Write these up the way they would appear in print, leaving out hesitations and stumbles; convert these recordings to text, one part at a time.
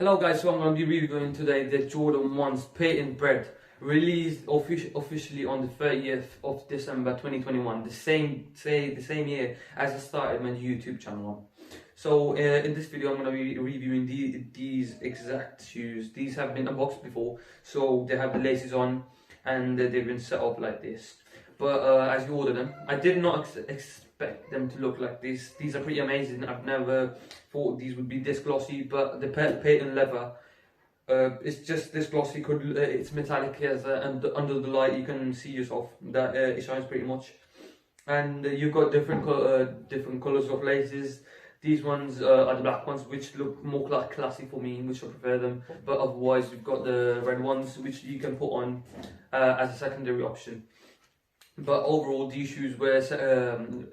Hello guys, so I'm going to be reviewing today the Jordan 1's patent BRED, released officially on the 30th of December 2021, the same year as I started my YouTube channel. So in this video I'm going to be reviewing these exact shoes. These have been unboxed before, so they have the laces on and they've been set up like this. But as you order them, I did not expect them to look like this. These are pretty amazing. I've never thought these would be this glossy, but the patent leather, it's just this glossy. It's metallic as and under the light you can see yourself that it shines pretty much. And you've got different colors of laces. These ones are the black ones, which look more classy for me, which I prefer them. But otherwise, you've got the red ones, which you can put on as a secondary option. But overall, these shoes were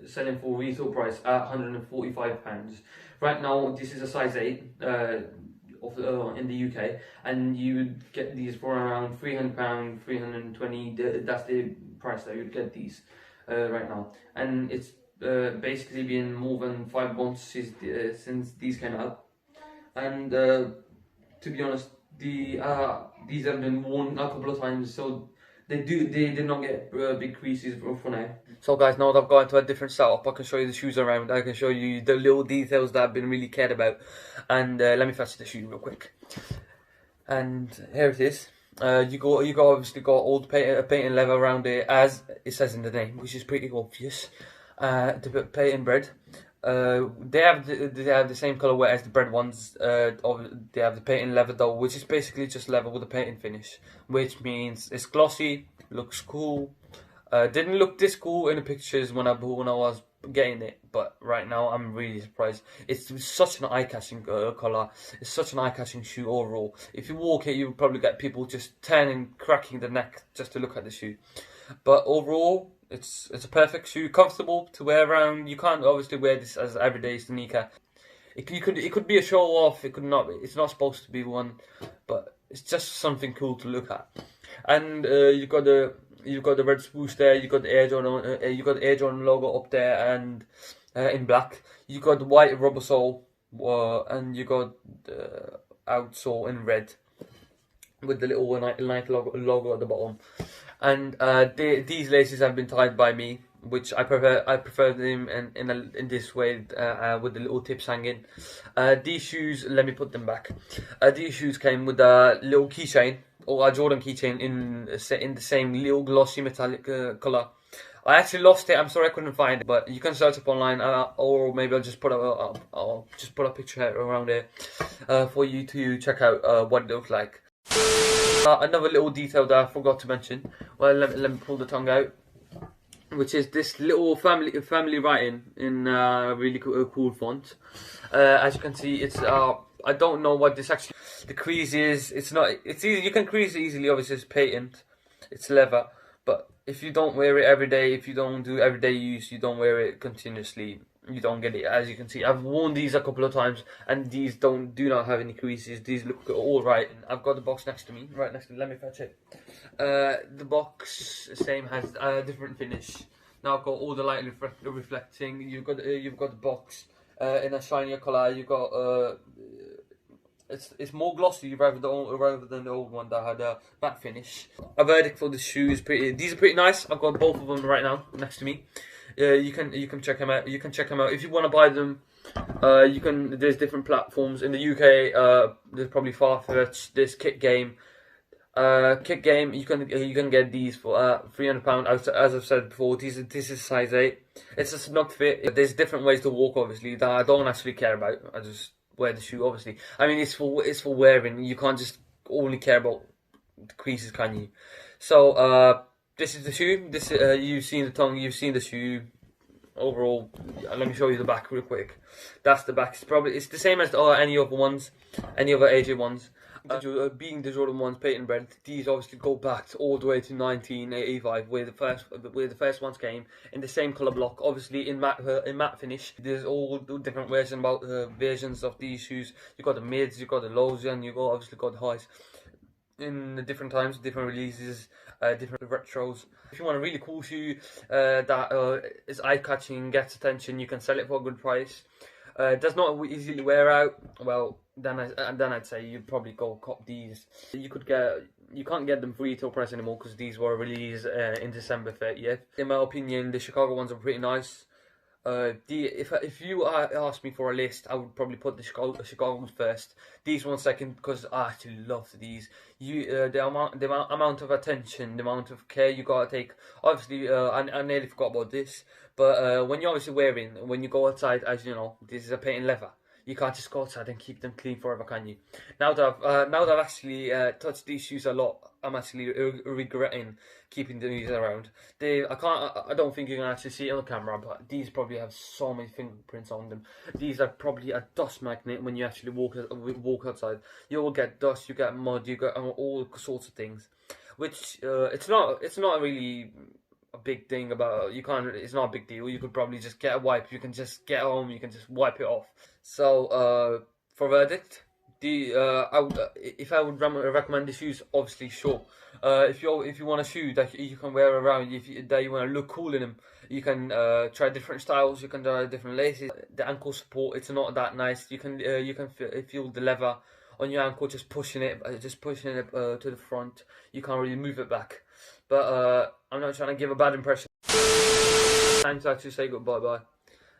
selling for retail price at £145. Right now, this is a size 8 in the UK, and you would get these for around £300, £320. That's the price that you'd get these right now. And it's basically been more than 5 months since these came out. And to be honest, these have been worn a couple of times, so they did not get big creases for now. So guys, now that I've got into a different setup, I can show you the shoes around. I can show you the little details that have been really cared about. And let me fetch the shoe real quick. And here it is. You obviously got all the patent leather around it, as it says in the name, which is pretty obvious. The patent BRED. They have the same colorway as the BRED ones. They have the patent leather though, which is basically just leather with a patent finish, which means it's glossy, looks cool. Didn't look this cool in the pictures when I was getting it, but right now I'm really surprised. It's such an eye-catching color. It's such an eye-catching shoe overall. If you walk it, you'll probably get people just cracking the neck just to look at the shoe. But overall, it's a perfect shoe, comfortable to wear around. You can't obviously wear this as everyday sneaker. It could be a show off. It could not be. It's not supposed to be one, but it's just something cool to look at. And you've got the red swoosh there. You got the Air Jordan logo up there and in black. You got the white rubber sole, and you got the outsole in red with the little Nike logo at the bottom. And these laces have been tied by me, which I prefer. I prefer them in this way with the little tips hanging. These shoes, let me put them back. These shoes came with a little keychain, or a Jordan keychain in the same little glossy metallic color. I actually lost it. I'm sorry I couldn't find it, but you can search up online, or maybe I'll just put a picture around it for you to check out what it looks like. Another little detail that I forgot to mention. Well, let me pull the tongue out, which is this little family writing in really cool font. As you can see, it's I don't know what this actually. The crease is. It's easy. You can crease it easily. Obviously, it's patent. It's leather. But if you don't wear it every day, if you don't do everyday use, you don't wear it continuously, you don't get it. As you can see, I've worn these a couple of times, and these do not have any creases. These look all right. I've got the box next to me, right next to me. Let me fetch it. The box same has a different finish. Now I've got all the light reflecting. You've got the box in a shinier color. You've got it's more glossy rather than the old one that had a matte finish. A verdict for the shoe is these are pretty nice. I've got both of them right now next to me. You can check them out. You can check them out if you want to buy them. There's different platforms in the UK. There's probably Farfetch. There's Kick Game. You can get these for £300. As I've said before, this is size 8. It's a snug fit. There's different ways to walk, obviously, that I don't actually care about. I just wear the shoe, obviously. I mean, it's for wearing. You can't just only care about the creases, can you? So this is the shoe. You've seen the tongue. You've seen the shoe. Overall, let me show you the back real quick. That's the back. It's the same as any other ones, any other AJ ones. Being the Jordan 1's patent BRED, these obviously go back all the way to 1985, where the first ones came in the same color block, obviously in matte finish. There's all different versions of these shoes. You got the mids, you got the lows, and you obviously got the highs. In the different times, different releases, different retros. If you want a really cool shoe that is eye-catching, gets attention, you can sell it for a good price. Does not easily wear out. Well, then I'd say you'd probably go cop these. You can't get them for retail price anymore because these were released in December 30th. In my opinion, the Chicago ones are pretty nice. If you ask me for a list, I would probably put the Chicago ones first. These ones second because I actually love these. The amount of attention, the amount of care you gotta take. Obviously, I nearly forgot about this, but when you're obviously when you go outside, as you know, this is a patent leather. You can't just go outside and keep them clean forever, can you? Now that I've actually touched these shoes a lot, I'm actually regretting keeping these around. I don't think you can actually see it on camera, but these probably have so many fingerprints on them. These are probably a dust magnet when you actually walk outside. You will get dust, you get mud, you get all sorts of things. Which it's not really a big thing about. It's not a big deal. You could probably just get a wipe. You can just get home. You can just wipe it off. So for verdict, if I would recommend the shoes, obviously sure. If you want a shoe that you can wear around, that you want to look cool in them, you can try different styles. You can try different laces. The ankle support, it's not that nice. You can feel the leather on your ankle, just pushing it to the front. You can't really move it back. But I'm not trying to give a bad impression. Time to actually say goodbye.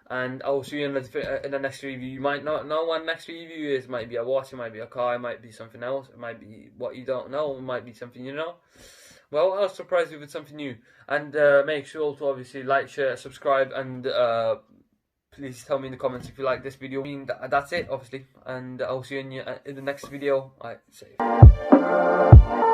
And I will see you in the next review. You might not know what next review is. It might be a watch, it might be a car, it might be something else. It might be what you don't know, it might be something you know. Well, I'll surprise you with something new. And make sure to obviously like, share, subscribe, and please tell me in the comments if you like this video. That's it, obviously. And I'll see you in the next video. Alright, see you.